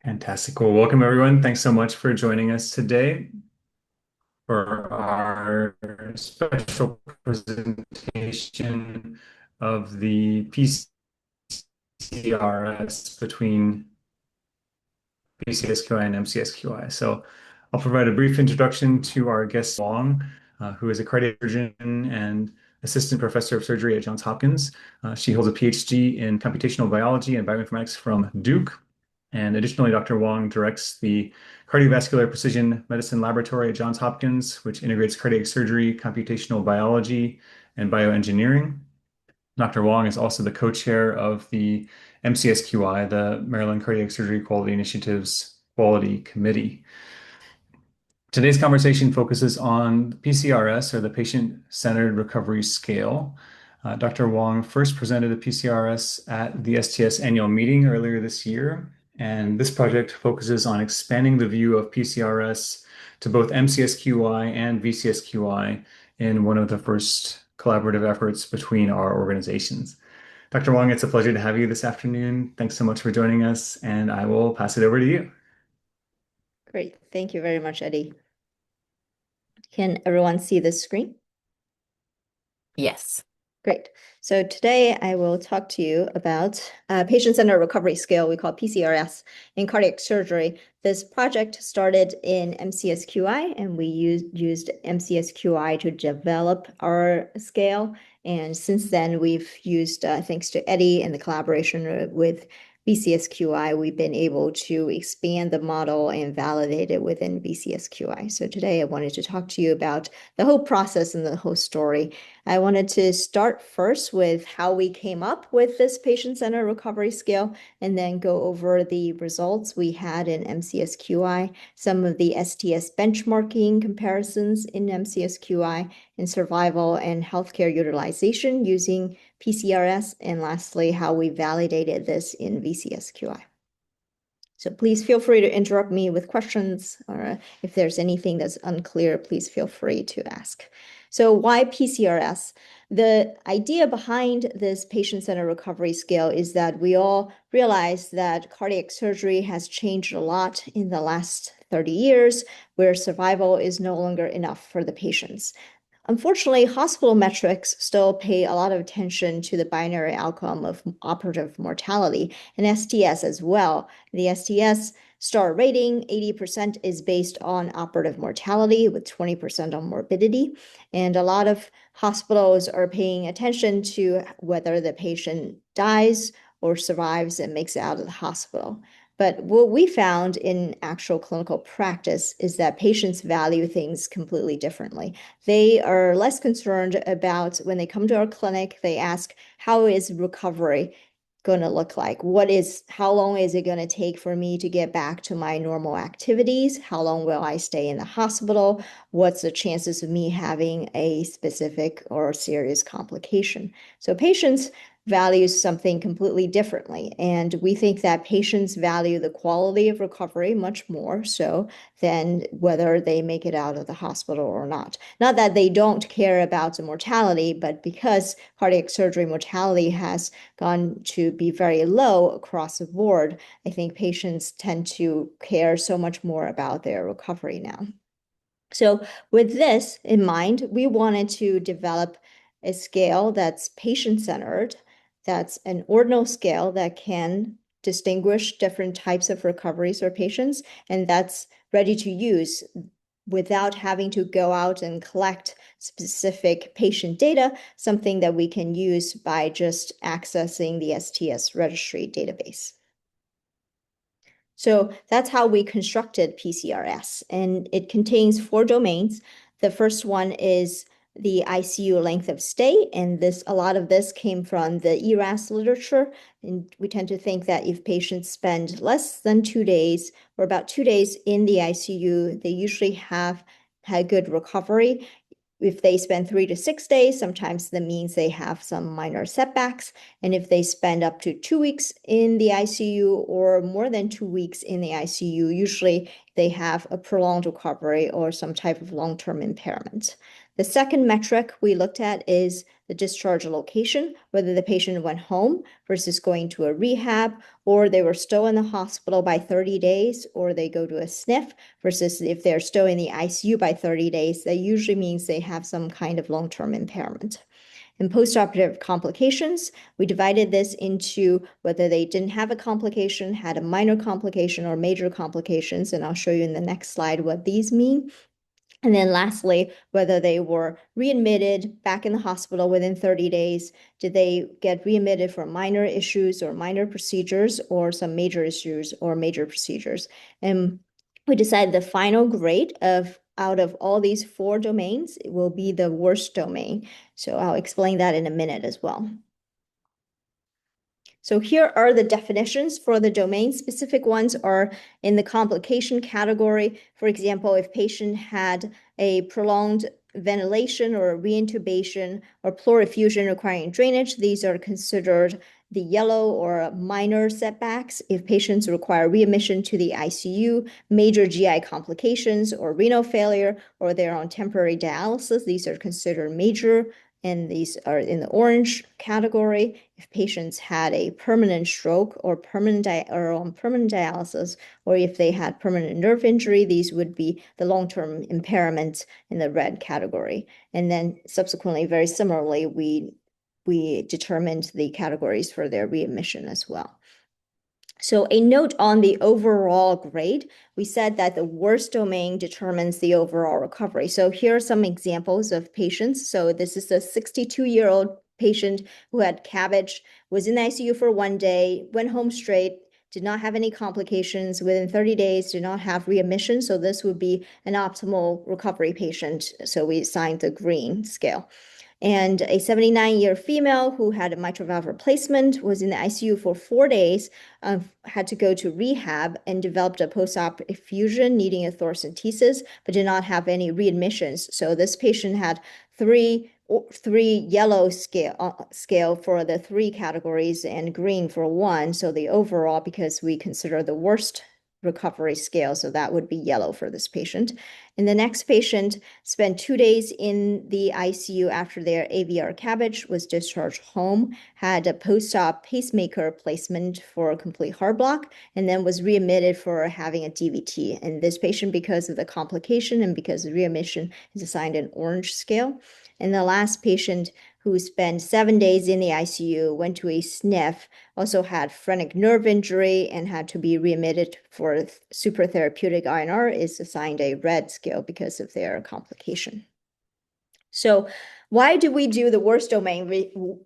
Fantastic. Well, welcome everyone. Thanks so much for joining us today for our special presentation of the PCRS between VCSQI and MCSQI. So I'll provide a brief introduction to our guest Wong, who is a cardiac surgeon and assistant professor of surgery at Johns Hopkins. She holds a PhD in computational biology and bioinformatics from Duke. And additionally, Dr. Wong directs the Cardiovascular Precision Medicine Laboratory at Johns Hopkins, which integrates cardiac surgery, computational biology, and bioengineering. Dr. Wong is also the co-chair of the MCSQI, the Maryland Cardiac Surgery Quality Initiative's Quality Committee. Today's conversation focuses on PCRS, or the Patient-Centered Recovery Scale. Dr. Wong first presented a PCRS at the STS annual meeting earlier this year, and this project focuses on expanding the view of PCRS to both MCSQI and VCSQI in one of the first collaborative efforts between our organizations. Dr. Wong, it's a pleasure to have you this afternoon. Thanks so much for joining us, and I will pass it over to you. Great. Thank you very much, Eddie. Can everyone see the screen? Yes. Great. So today I will talk to you about patient-centered recovery scale, we call PCRS, in cardiac surgery. This project started in MCSQI, and we used MCSQI to develop our scale. And since then, we've used, thanks to Eddie and the collaboration with VCSQI, we've been able to expand the model and validate it within VCSQI. So today I wanted to talk to you about the whole process and the whole story. I wanted to start first with how we came up with this patient-centered recovery scale, and then go over the results we had in MCSQI, some of the STS benchmarking comparisons in MCSQI, and survival and healthcare utilization using PCRS, and lastly, how we validated this in VCSQI. So please feel free to interrupt me with questions, or if there's anything that's unclear, please feel free to ask. So why PCRS? The idea behind this patient-centered recovery scale is that we all realize that cardiac surgery has changed a lot in the last 30 years, where survival is no longer enough for the patients. Unfortunately, hospital metrics still pay a lot of attention to the binary outcome of operative mortality, and STS as well. The STS star rating, 80% is based on operative mortality with 20% on morbidity. And a lot of hospitals are paying attention to whether the patient dies or survives and makes it out of the hospital. But what we found in actual clinical practice is that patients value things completely differently. They are less concerned about, when they come to our clinic, they ask, how is recovery going to look like? How long is it going to take for me to get back to my normal activities? How long will I stay in the hospital? What's the chances of me having a specific or serious complication? So patients values something completely differently. And we think that patients value the quality of recovery much more so than whether they make it out of the hospital or not. Not that they don't care about the mortality, but because cardiac surgery mortality has gone to be very low across the board, I think patients tend to care so much more about their recovery now. So with this in mind, we wanted to develop a scale that's patient-centered, that's an ordinal scale that can distinguish different types of recoveries for patients, and that's ready to use without having to go out and collect specific patient data, something that we can use by just accessing the STS registry database. So that's how we constructed PCRS, and it contains 4 domains. The first one is the ICU length of stay, and a lot of this came from the ERAS literature. And we tend to think that if patients spend less than 2 days or about 2 days in the ICU, they usually have had good recovery. If they spend 3 to 6 days, sometimes that means they have some minor setbacks. And if they spend up to 2 weeks in the ICU or more than 2 weeks in the ICU, usually they have a prolonged recovery or some type of long-term impairment. The second metric we looked at is the discharge location, whether the patient went home versus going to a rehab, or they were still in the hospital by 30 days, or they go to a SNF, versus if they're still in the ICU by 30 days, that usually means they have some kind of long-term impairment. In postoperative complications, we divided this into whether they didn't have a complication, had a minor complication, or major complications, and I'll show you in the next slide what these mean. And then lastly, whether they were readmitted back in the hospital within 30 days, did they get readmitted for minor issues or minor procedures, or some major issues or major procedures. And we decided the final grade of out of all these 4 domains, it will be the worst domain. So I'll explain that in a minute as well. So here are the definitions for the domain. Specific ones are in the complication category. For example, if patient had a prolonged ventilation or reintubation or pleural effusion requiring drainage, these are considered the yellow or minor setbacks. If patients require readmission to the ICU, major GI complications or renal failure, or they're on temporary dialysis, these are considered major, and these are in the orange category. If patients had a permanent stroke or on permanent dialysis, or if they had permanent nerve injury, these would be the long-term impairment in the red category. And then subsequently, very similarly, we determined the categories for their readmission as well. So a note on the overall grade, we said that the worst domain determines the overall recovery. So here are some examples of patients. So this is a 62-year-old patient who had CABG, was in the ICU for 1 day, went home straight, did not have any complications within 30 days, did not have readmission. So this would be an optimal recovery patient. So we assigned the green scale. And a 79-year female who had a mitral valve replacement, was in the ICU for 4 days, had to go to rehab and developed a post-op effusion needing a thoracentesis, but did not have any readmissions. So this patient had three yellow scale for the 3 categories and green for 1. So the overall, because we consider the worst recovery scale, so that would be yellow for this patient. And the next patient spent 2 days in the ICU after their AVR CABG, was discharged home, had a post-op pacemaker placement for a complete heart block, and then was readmitted for having a DVT. And this patient, because of the complication and because of readmission, is assigned an orange scale. And the last patient, who spent 7 days in the ICU, went to a SNF, also had phrenic nerve injury and had to be readmitted for supratherapeutic INR, is assigned a red scale because of their complication. So why do we do the worst domain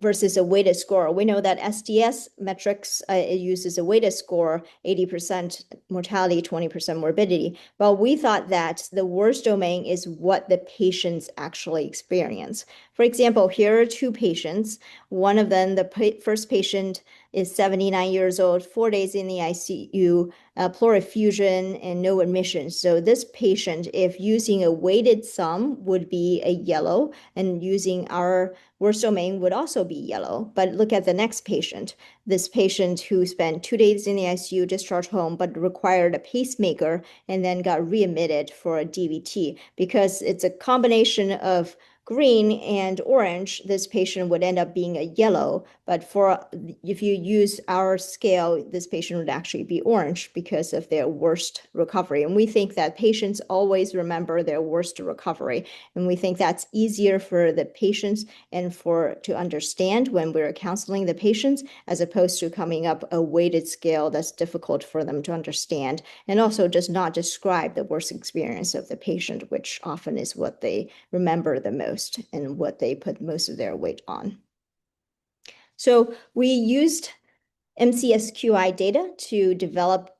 versus a weighted score? We know that STS metrics, it uses a weighted score, 80% mortality, 20% morbidity. But we thought that the worst domain is what the patients actually experience. For example, here are 2 patients. One of them, the first patient, is 79 years old, 4 days in the ICU, pleural effusion, and no admission. So this patient, if using a weighted sum, would be a yellow, and using our worst domain would also be yellow. But look at the next patient. This patient who spent 2 days in the ICU, discharged home, but required a pacemaker, and then got readmitted for a DVT. Because it's a combination of green and orange, this patient would end up being a yellow. But if you use our scale, this patient would actually be orange because of their worst recovery. And we think that patients always remember their worst recovery. And we think that's easier for the patients and to understand when we're counseling the patients, as opposed to coming up a weighted scale that's difficult for them to understand, and also does not describe the worst experience of the patient, which often is what they remember the most and what they put most of their weight on. So we used MCSQI data to develop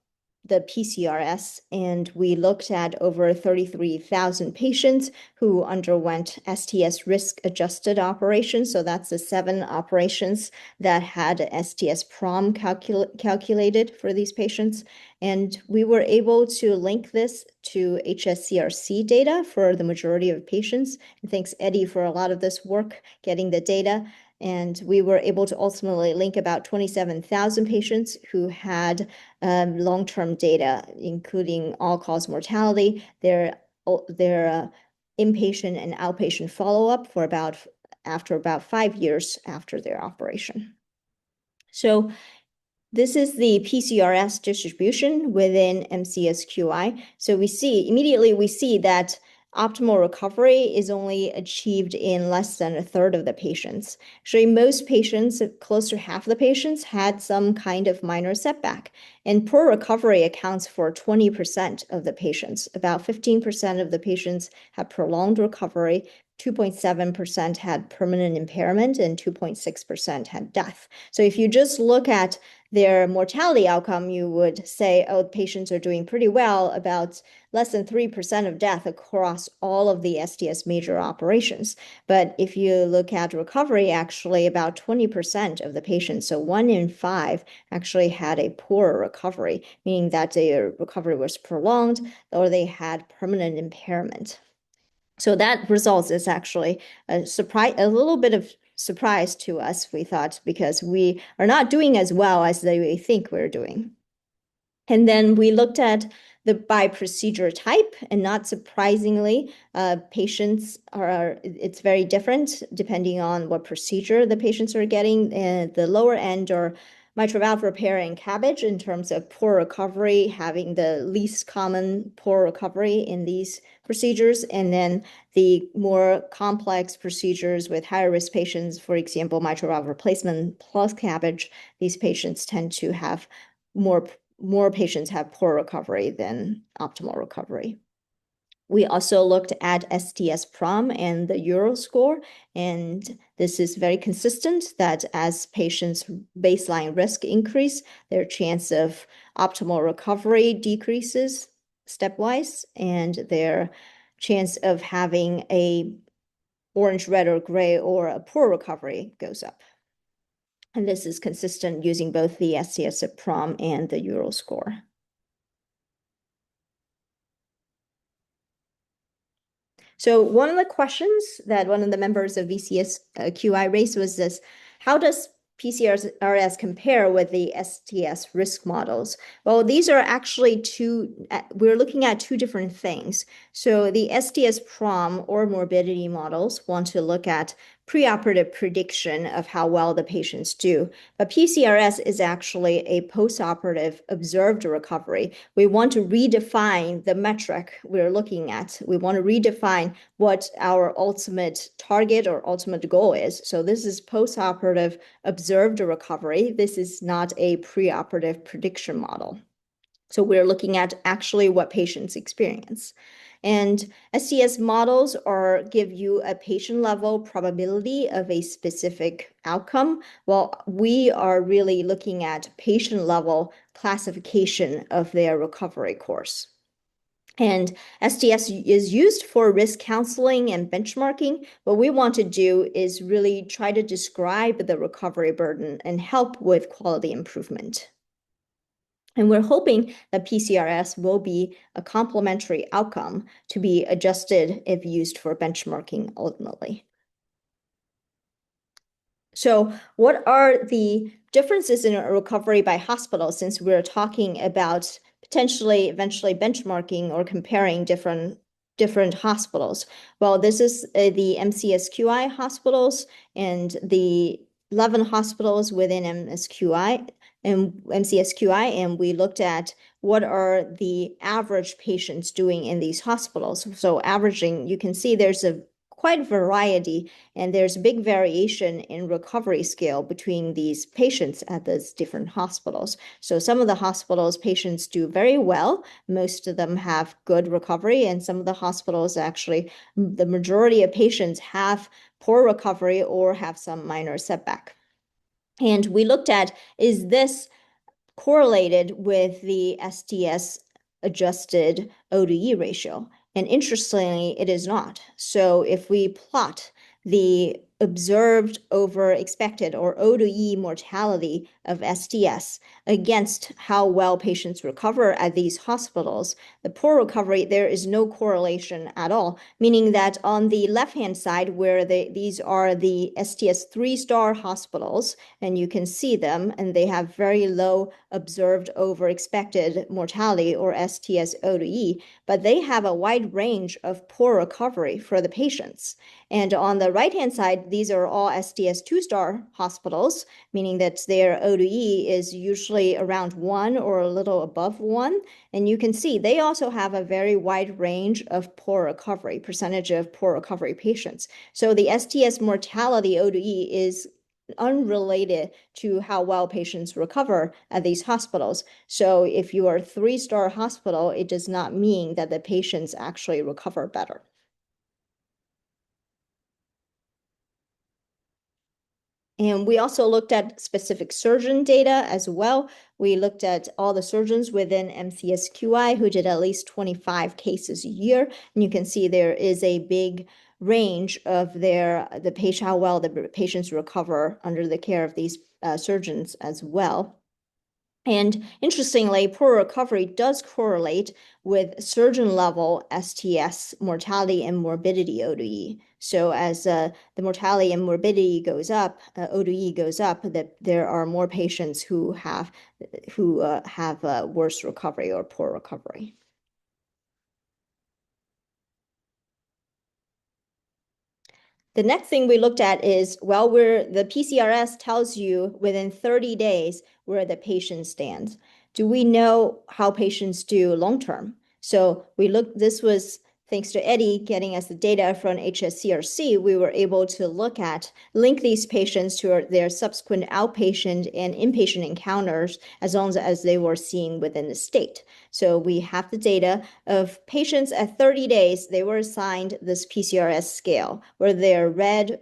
the PCRS, and we looked at over 33,000 patients who underwent STS risk-adjusted operations. So that's the 7 operations that had STS PROM calculated for these patients. And we were able to link this to HSCRC data for the majority of patients. And thanks, Eddie, for a lot of this work, getting the data. And we were able to ultimately link about 27,000 patients who had long-term data, including all-cause mortality, their inpatient and outpatient follow-up for about after about 5 years after their operation. So this is the PCRS distribution within MCSQI. So immediately we see that optimal recovery is only achieved in less than a third of the patients. Actually, most patients, close to half of the patients, had some kind of minor setback. And poor recovery accounts for 20% of the patients. About 15% of the patients had prolonged recovery, 2.7% had permanent impairment, and 2.6% had death. So if you just look at their mortality outcome, you would say, oh, patients are doing pretty well, about less than 3% of death across all of the STS major operations. But if you look at recovery, actually about 20% of the patients, so 1 in 5, actually had a poor recovery, meaning that their recovery was prolonged or they had permanent impairment. So that result is actually a little bit of surprise to us, we thought, because we are not doing as well as we think we're doing. And then we looked at the by procedure type, and not surprisingly, it's very different depending on what procedure the patients are getting. The lower end are mitral valve repair and CABG in terms of poor recovery, having the least common poor recovery in these procedures. And then the more complex procedures with higher risk patients, for example, mitral valve replacement plus CABG, these patients tend to have more patients have poor recovery than optimal recovery. We also looked at STS-PROM and the Euro score, and this is very consistent that as patients' baseline risk increase, their chance of optimal recovery decreases stepwise, and their chance of having a orange, red, or gray or a poor recovery goes up. And this is consistent using both the STS-PROM and the Euro score. So one of the questions that one of the members of VCSQI raised was this: how does PCRS compare with the STS risk models? Well, these are actually we're looking at two different things. So the STS-PROM or morbidity models want to look at preoperative prediction of how well the patients do. But PCRS is actually a postoperative observed recovery. We want to redefine the metric we're looking at. We want to redefine what our ultimate target or ultimate goal is. So this is postoperative observed recovery. This is not a preoperative prediction model. So we're looking at actually what patients experience. And STS models give you a patient level probability of a specific outcome, while we are really looking at patient level classification of their recovery course. And STS is used for risk counseling and benchmarking. What we want to do is really try to describe the recovery burden and help with quality improvement. And we're hoping that PCRS will be a complementary outcome to be adjusted if used for benchmarking ultimately. So what are the differences in recovery by hospital, since we're talking about potentially eventually benchmarking or comparing different hospitals? Well, this is the MCSQI hospitals and the 11 hospitals within MCSQI, and we looked at what are the average patients doing in these hospitals. So averaging, you can see there's quite a variety, and there's big variation in recovery scale between these patients at those different hospitals. So some of the hospitals, patients do very well. Most of them have good recovery, and some of the hospitals, actually, the majority of patients have poor recovery or have some minor setback. And we looked at, is this correlated with the STS adjusted O/E ratio? And interestingly, it is not. So if we plot the observed over expected or O/E mortality of STS against how well patients recover at these hospitals, the poor recovery, there is no correlation at all, meaning that on the left-hand side, where these are the STS 3-star hospitals, and you can see them, and they have very low observed over expected mortality or STS O/E, but they have a wide range of poor recovery for the patients. And on the right-hand side, these are all STS two-star hospitals, meaning that their ODE is usually around 1 or a little above 1. And you can see they also have a very wide range of poor recovery, percentage of poor recovery patients. So the STS mortality ODE is unrelated to how well patients recover at these hospitals. So if you are a three-star hospital, it does not mean that the patients actually recover better. And we also looked at specific surgeon data as well. We looked at all the surgeons within MCSQI who did at least 25 cases a year. And you can see there is a big range of how well the patients recover under the care of these surgeons as well. And interestingly, poor recovery does correlate with surgeon level STS mortality and morbidity ODE. So as the mortality and morbidity goes up, ODE goes up, that there are more patients who have worse recovery or poor recovery. The next thing we looked at is, well, the PCRS tells you within 30 days where the patient stands. Do we know how patients do long term? So this was thanks to Eddie getting us the data from HSCRC, we were able to link these patients to their subsequent outpatient and inpatient encounters as long as they were seen within the state. So we have the data of patients at 30 days, they were assigned this PCRS scale where they're red,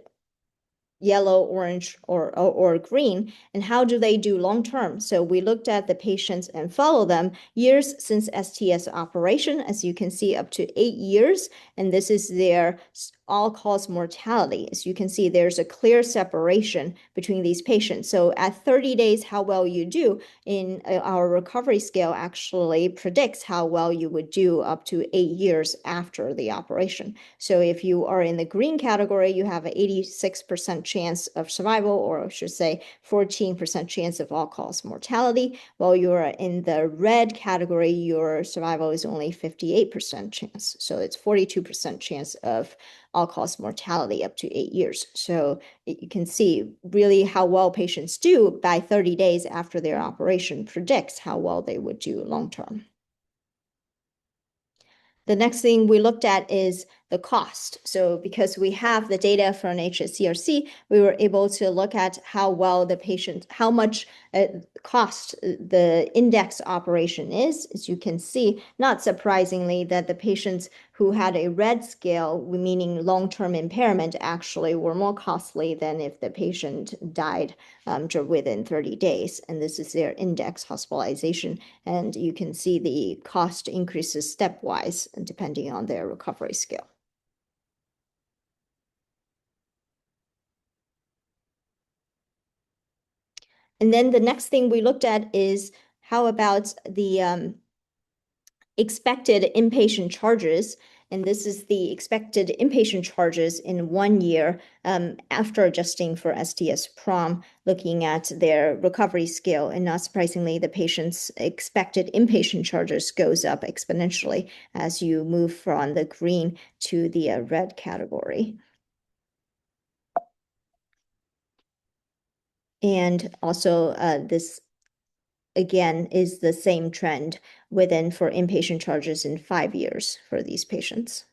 yellow, orange, or green, and how do they do long term? So we looked at the patients and follow them years since STS operation, as you can see, up to 8 years, and this is their all-cause mortality. As you can see, there's a clear separation between these patients. So at 30 days, how well you do in our recovery scale actually predicts how well you would do up to 8 years after the operation. So if you are in the green category, you have an 86% chance of survival, or I should say 14% chance of all-cause mortality. While you're in the red category, your survival is only 58% chance. So it's 42% chance of all-cause mortality up to 8 years. So you can see really how well patients do by 30 days after their operation predicts how well they would do long-term. The next thing we looked at is the cost. So because we have the data from HSCRC, we were able to look at how much cost the index operation is. As you can see, not surprisingly, that the patients who had a red scale, meaning long-term impairment, actually were more costly than if the patient died within 30 days. And this is their index hospitalization. And you can see the cost increases stepwise depending on their recovery scale. And then the next thing we looked at is how about the expected inpatient charges. And this is the expected inpatient charges in 1 year after adjusting for STS prom, looking at their recovery scale. And not surprisingly, the patient's expected inpatient charges goes up exponentially as you move from the green to the red category. And also this again is the same trend for inpatient charges in 5 years for these patients.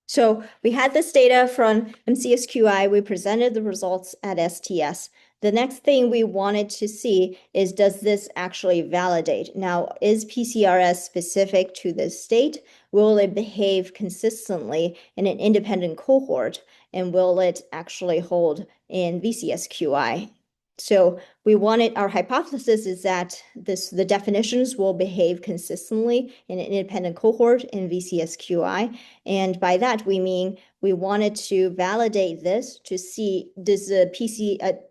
So we had this data from MCSQI. We presented the results at STS. The next thing we wanted to see is, does this actually validate? Now, is PCRS specific to the state? Will it behave consistently in an independent cohort? And will it actually hold in VCSQI? So our hypothesis is that the definitions will behave consistently in an independent cohort in VCSQI. And by that, we mean we wanted to validate this to see, does the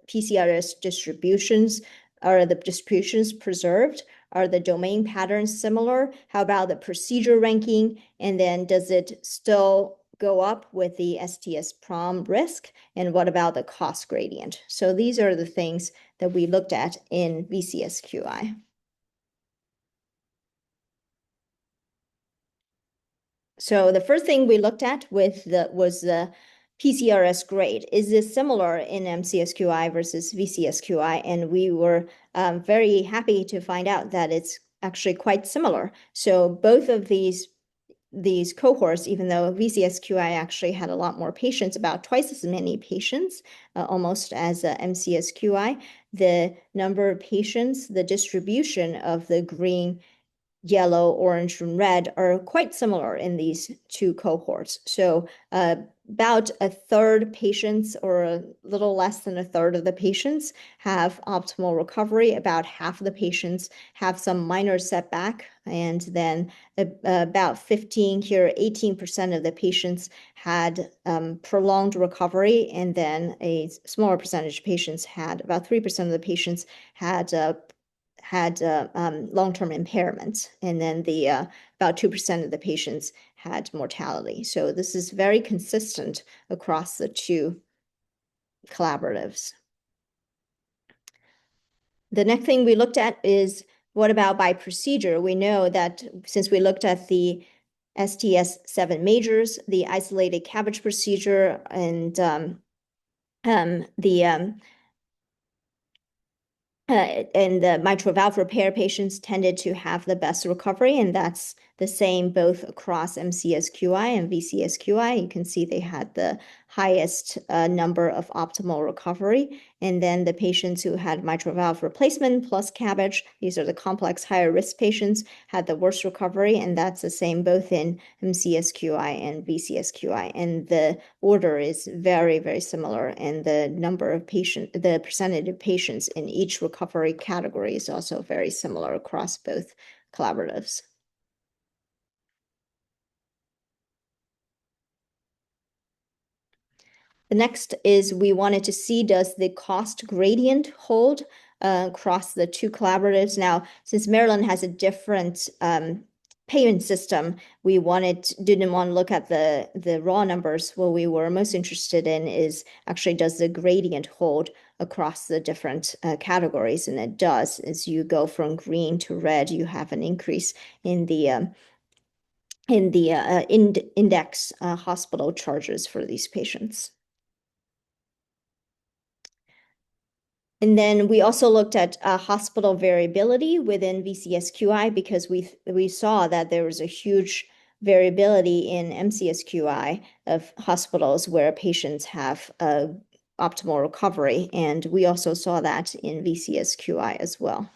PCRS distributions, are the distributions preserved? Are the domain patterns similar? How about the procedure ranking? And then does it still go up with the STS prom risk? And what about the cost gradient? So these are the things that we looked at in VCSQI. So the first thing we looked at was the PCRS grade. Is this similar in MCSQI versus VCSQI? And we were very happy to find out that it's actually quite similar. So both of these cohorts, even though VCSQI actually had a lot more patients, about twice as many patients, almost as MCSQI, the number of patients, the distribution of the green, yellow, orange, and red are quite similar in these two cohorts. So about a third patients, or a little less than a third of the patients, have optimal recovery. About half of the patients have some minor setback. And then about 15 here, 18% of the patients had prolonged recovery. And then a smaller percentage of patients had, about 3% of the patients had long-term impairment, and then about 2% of the patients had mortality. So this is very consistent across the two collaboratives. The next thing we looked at is, what about by procedure? We know that since we looked at the STS-7 majors, the isolated CABG procedure, and the mitral valve repair patients tended to have the best recovery, and that's the same both across MCSQI and VCSQI. You can see they had the highest number of optimal recovery. And then the patients who had mitral valve replacement plus CABG, these are the complex higher risk patients, had the worst recovery, and that's the same both in MCSQI and VCSQI. And the order is very, very similar, and the number of patients, the percentage of patients in each recovery category is also very similar across both collaboratives. The next is, we wanted to see, does the cost gradient hold across the two collaboratives? Now, since Maryland has a different payment system, we didn't want to look at the raw numbers. What we were most interested in is actually, does the gradient hold across the different categories? And it does. As you go from green to red, you have an increase in the index hospital charges for these patients. And then we also looked at hospital variability within VCSQI, because we saw that there was a huge variability in MCSQI of hospitals where patients have optimal recovery. And we also saw that in VCSQI as well.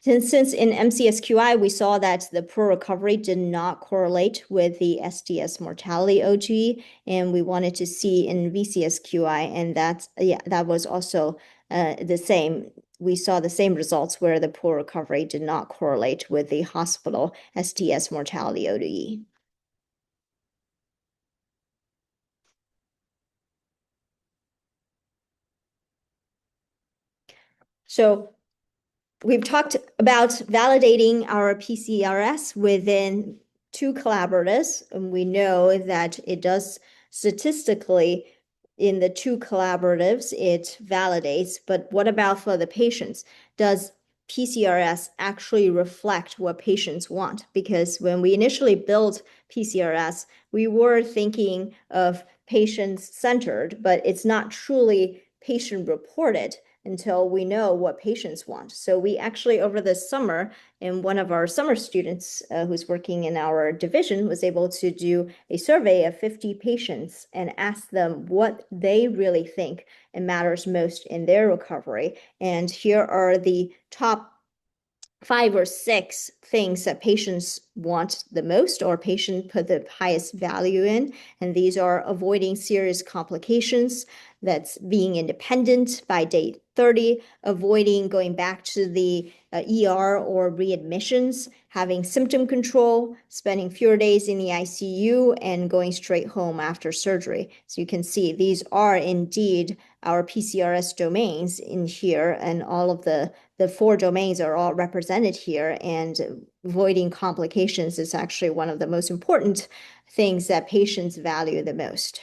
Since in MCSQI, we saw that the poor recovery did not correlate with the STS mortality OG, and we wanted to see in VCSQI, and that was also the same. We saw the same results where the poor recovery did not correlate with the hospital STS mortality ODE. So we've talked about validating our PCRS within two collaboratives, and we know that it does statistically in the two collaboratives, it validates. But what about for the patients? Does PCRS actually reflect what patients want? Because when we initially built PCRS, we were thinking of patient-centered, but it's not truly patient-reported until we know what patients want. So we actually, over the summer, and one of our summer students who's working in our division was able to do a survey of 50 patients and ask them what they really think and matters most in their recovery. And here are the top 5 or 6 things that patients want the most, or patient put the highest value in. And these are avoiding serious complications, that's being independent by day 30, avoiding going back to the ER or readmissions, having symptom control, spending fewer days in the ICU, and going straight home after surgery. So you can see these are indeed our PCRS domains in here, and all of the 4 domains are all represented here, and avoiding complications is actually one of the most important things that patients value the most.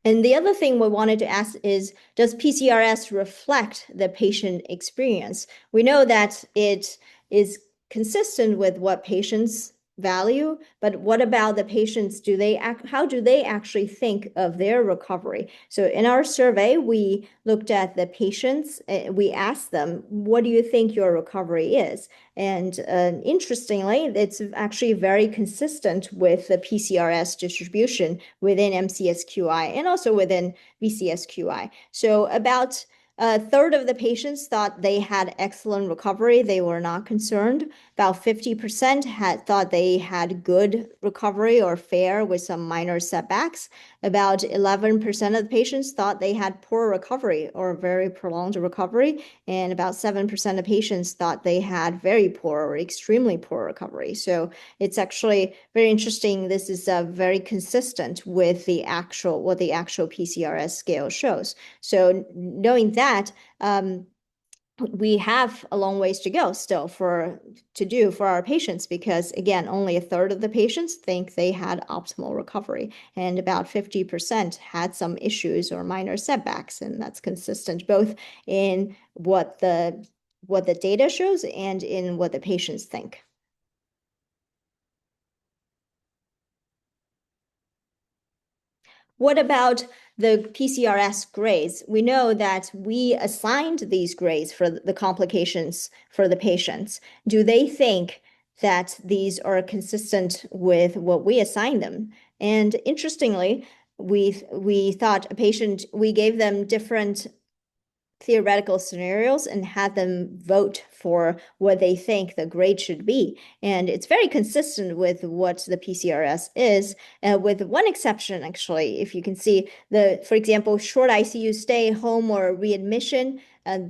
And the other thing we wanted to ask is, does PCRS reflect the patient experience? We know that it is consistent with what patients value, but what about the patients? How do they actually think of their recovery? So in our survey, we looked at the patients. We asked them, what do you think your recovery is? And interestingly, it's actually very consistent with the PCRS distribution within MCSQI and also within VCSQI. So about a third of the patients thought they had excellent recovery. They were not concerned. About 50% had thought they had good recovery or fair with some minor setbacks. About 11% of the patients thought they had poor recovery or very prolonged recovery. And about 7% of patients thought they had very poor or extremely poor recovery. So it's actually very interesting. This is very consistent with what the actual PCRS scale shows. So knowing that, we have a long ways to go still to do for our patients because, again, only a third of the patients think they had optimal recovery, and about 50% had some issues or minor setbacks, and that's consistent both in what the data shows and in what the patients think. What about the PCRS grades? We know that we assigned these grades for the complications for the patients. Do they think that these are consistent with what we assigned them? And interestingly, we thought we gave them different theoretical scenarios and had them vote for what they think the grade should be. And it's very consistent with what the PCRS is, with one exception, actually. If you can see, for example, short ICU stay, home, or readmission,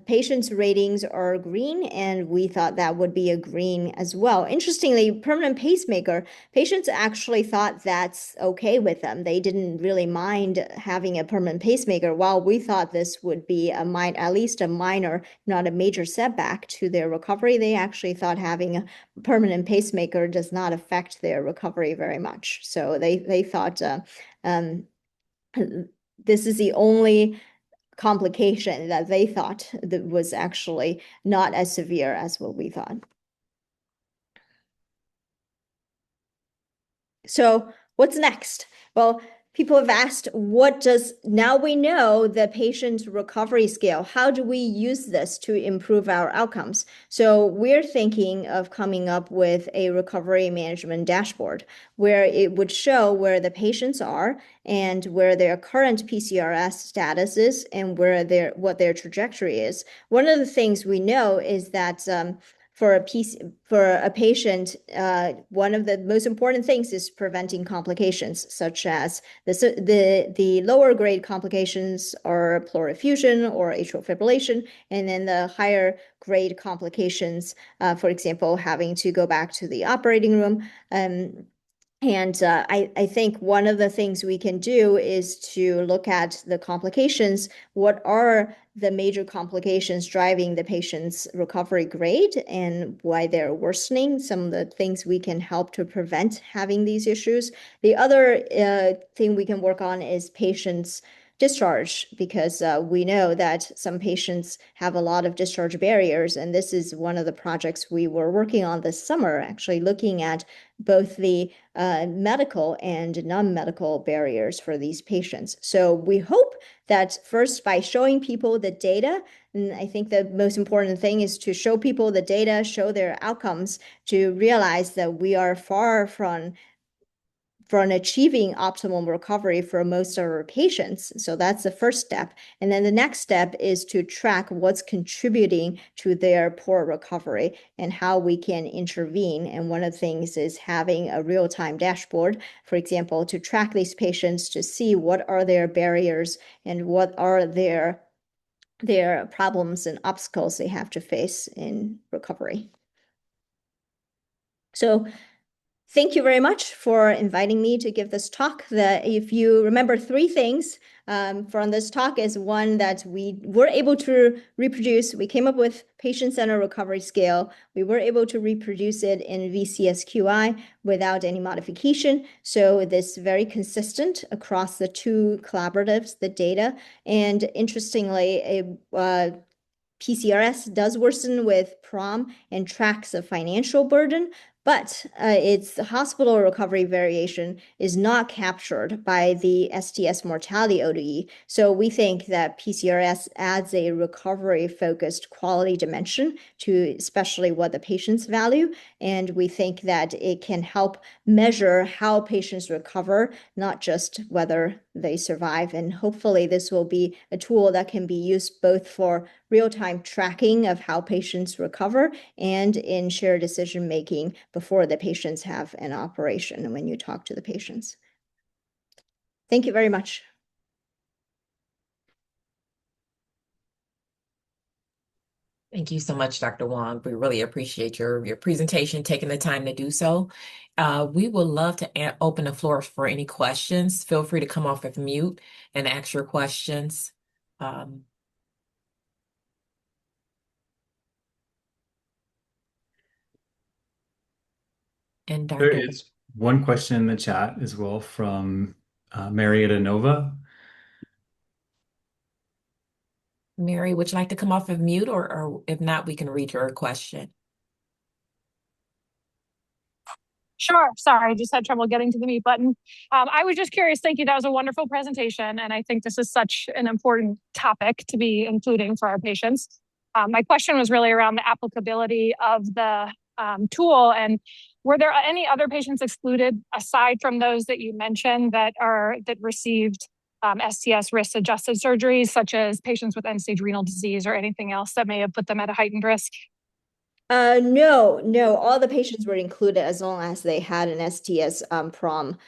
patients' ratings are green, and we thought that would be a green as well. Interestingly, permanent pacemaker, patients actually thought that's okay with them. They didn't really mind having a permanent pacemaker, while we thought this would be at least a minor, not a major setback to their recovery. They actually thought having a permanent pacemaker does not affect their recovery very much. So they thought this is the only complication that they thought that was actually not as severe as what we thought. So what's next? Well, people have asked, now we know the patient recovery scale, how do we use this to improve our outcomes? So we're thinking of coming up with a recovery management dashboard where it would show where the patients are and where their current PCRS status is and what their trajectory is. One of the things we know is that for a patient, one of the most important things is preventing complications, such as the lower grade complications are pleural effusion or atrial fibrillation, and then the higher grade complications, for example, having to go back to the operating room. And I think one of the things we can do is to look at the complications. What are the major complications driving the patient's recovery grade and why they're worsening? Some of the things we can help to prevent having these issues. The other thing we can work on is patients' discharge, because we know that some patients have a lot of discharge barriers. And this is one of the projects we were working on this summer, actually looking at both the medical and non-medical barriers for these patients. So we hope that first, by showing people the data, and I think the most important thing is to show people the data, show their outcomes, to realize that we are far from achieving optimal recovery for most of our patients. So that's the first step. And then the next step is to track what's contributing to their poor recovery and how we can intervene. And one of the things is having a real-time dashboard, for example, to track these patients to see what are their barriers and what are their problems and obstacles they have to face in recovery. So Thank you very much for inviting me to give this talk. If you remember three things from this talk is one, that we were able to reproduce. We came up with patient-centered recovery scale. We were able to reproduce it in VCSQI without any modification. So this very consistent across the two collaboratives, the data. And interestingly, PCRS does worsen with PROM and tracks a financial burden, but its hospital recovery variation is not captured by the STS mortality ODE. So we think that PCRS adds a recovery-focused quality dimension to especially what the patients value. And we think that it can help measure how patients recover, not just whether they survive. And hopefully this will be a tool that can be used both for real-time tracking of how patients recover and in shared decision-making before the patients have an operation and when you talk to the patients. Thank you very much. Thank you so much, Dr. Wong. We really appreciate your presentation, taking the time to do so. We would love to open the floor for any questions. Feel free to come off of mute and ask your questions. And There Dr. is one question in the chat as well from Marietta Nova. Mary, would you like to come off of mute, or if not, we can read your question? Sure. Sorry, I just had trouble getting to the mute button. I was just curious. Thank you. That was a wonderful presentation. And I think this is such an important topic to be including for our patients. My question was really around the applicability of the tool. And were there any other patients excluded aside from those that you mentioned that received STS risk adjusted surgeries, such as patients with end-stage renal disease or anything else that may have put them at a heightened risk? No. All the patients were included as long as they had an STS PROM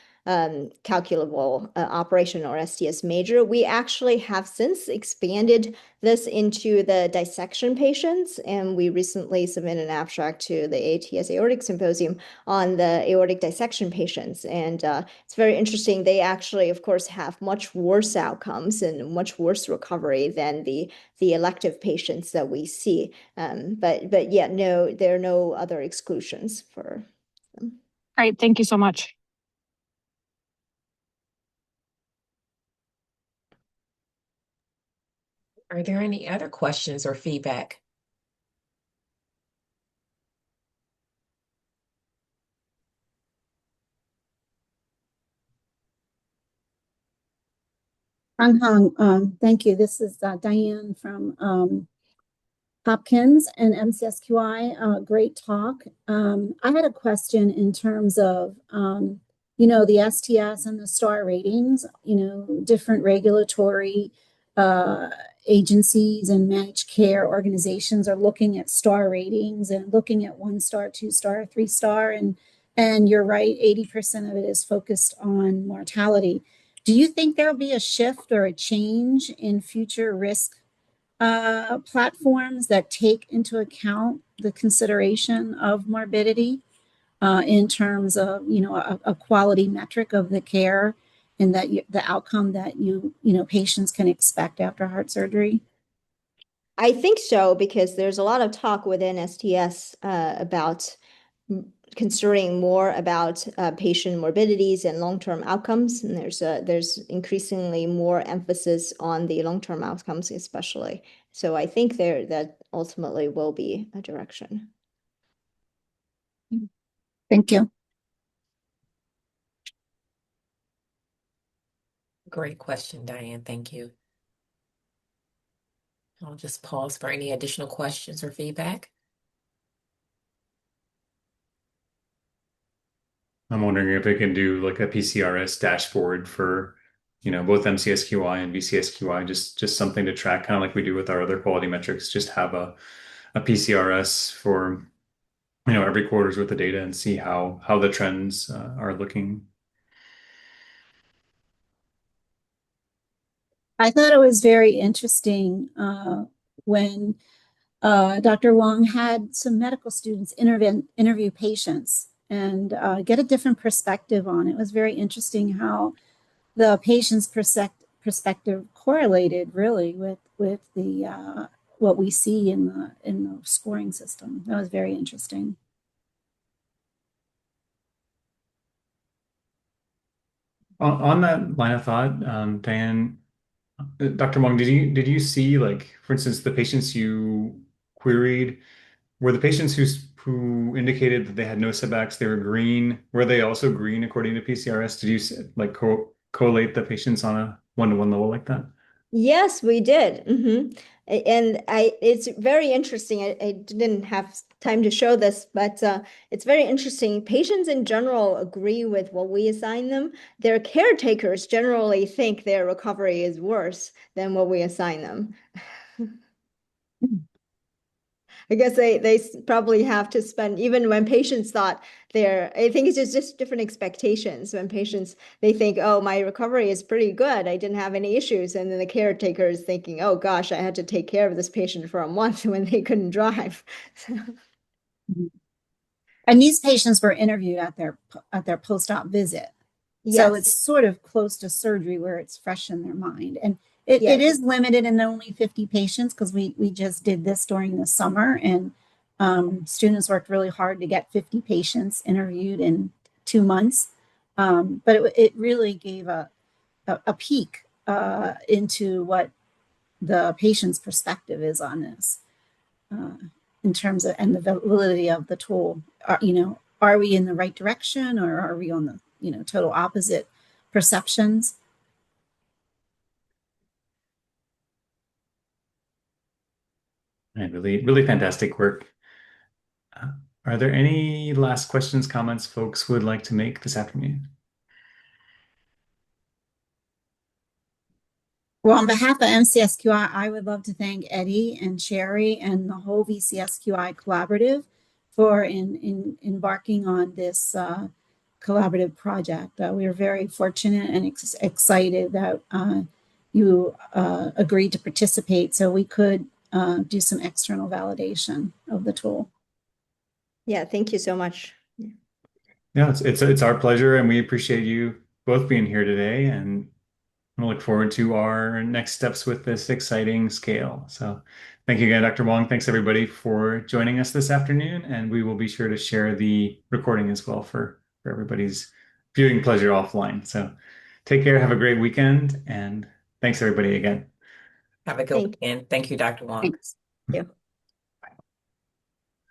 calculable operation or STS major. We actually have since expanded this into the dissection patients, and we recently submitted an abstract to the ATS Aortic Symposium on the aortic dissection patients. And it's very interesting. They actually, of course, have much worse outcomes and much worse recovery than the elective patients that we see. But yeah, no, there are no other exclusions for them. Great. Thank you so much. Are there any other questions or feedback? Thank you. This is Diane from Hopkins and MCSQI. Great talk. I had a question in terms of, the STS and the star ratings, different regulatory agencies and managed care organizations are looking at star ratings and looking at 1-star, 2-star, 3-star. And you're right, 80% of it is focused on mortality. Do you think there'll be a shift or a change in future risk platforms that take into account the consideration of morbidity in terms of, a quality metric of the care and that the outcome that patients can expect after heart surgery? I think so, because there's a lot of talk within STS about considering more about patient morbidities and long-term outcomes. And there's increasingly more emphasis on the long-term outcomes, especially. So I think that ultimately will be a direction. Thank you. Great question, Diane. Thank you. I'll just pause for any additional questions or feedback. I'm wondering if they can do like a PCRS dashboard for, both MCSQI and VCSQI, just something to track, kind of like we do with our other quality metrics. Just have a PCRS for, every quarter's worth of data and see how the trends are looking. I thought it was very interesting when Dr. Wong had some medical students interview patients and get a different perspective on it. It was very interesting how the patient's perspective correlated really with the what we see in the scoring system. That was very interesting. On that line of thought, Diane, Dr. Wong, did you see, like, for instance, the patients you queried, were the patients who indicated that they had no setbacks, they were green, were they also green according to PCRS? Did you like collate the patients on a one-to-one level like that? Yes, we did. And it's very interesting. I didn't have time to show this, but it's very interesting. Patients in general agree with what we assign them. Their caretakers generally think their recovery is worse than what we assign them. I guess they probably have to spend, even when patients thought I think it's just different expectations. When patients, they think, oh, my recovery is pretty good. I didn't have any issues. And then the caretaker is thinking, oh gosh, I had to take care of this patient for a month when they couldn't drive. And these patients were interviewed at their post-op visit. So Yes. it's sort of close to surgery where it's fresh in their mind. And it Yes. is limited in only 50 patients because we just did this during the summer, and students worked really hard to get 50 patients interviewed in 2 months. But it really gave a peek into what the patient's perspective is on this in terms of, and the validity of the tool. Are we in the right direction, or are we on the total opposite perceptions? And really, really fantastic work. Are there any last questions, comments folks would like to make this afternoon? Well, on behalf of MCSQI, I would love to thank Eddie and Sherry and the whole VCSQI collaborative for embarking on this collaborative project. We are very fortunate and excited that you agreed to participate so we could do some external validation of the tool. Yeah, thank you so much. Yeah, it's our pleasure, and we appreciate you both being here today, and I look forward to our next steps with this exciting scale. So thank you again, Dr. Wong. Thanks everybody for joining us this afternoon, and we will be sure to share the recording as well for everybody's viewing pleasure offline. So take care, have a great weekend, and thanks everybody again. Have a good weekend. Thank you, Dr. Wong. Thanks. Thank you.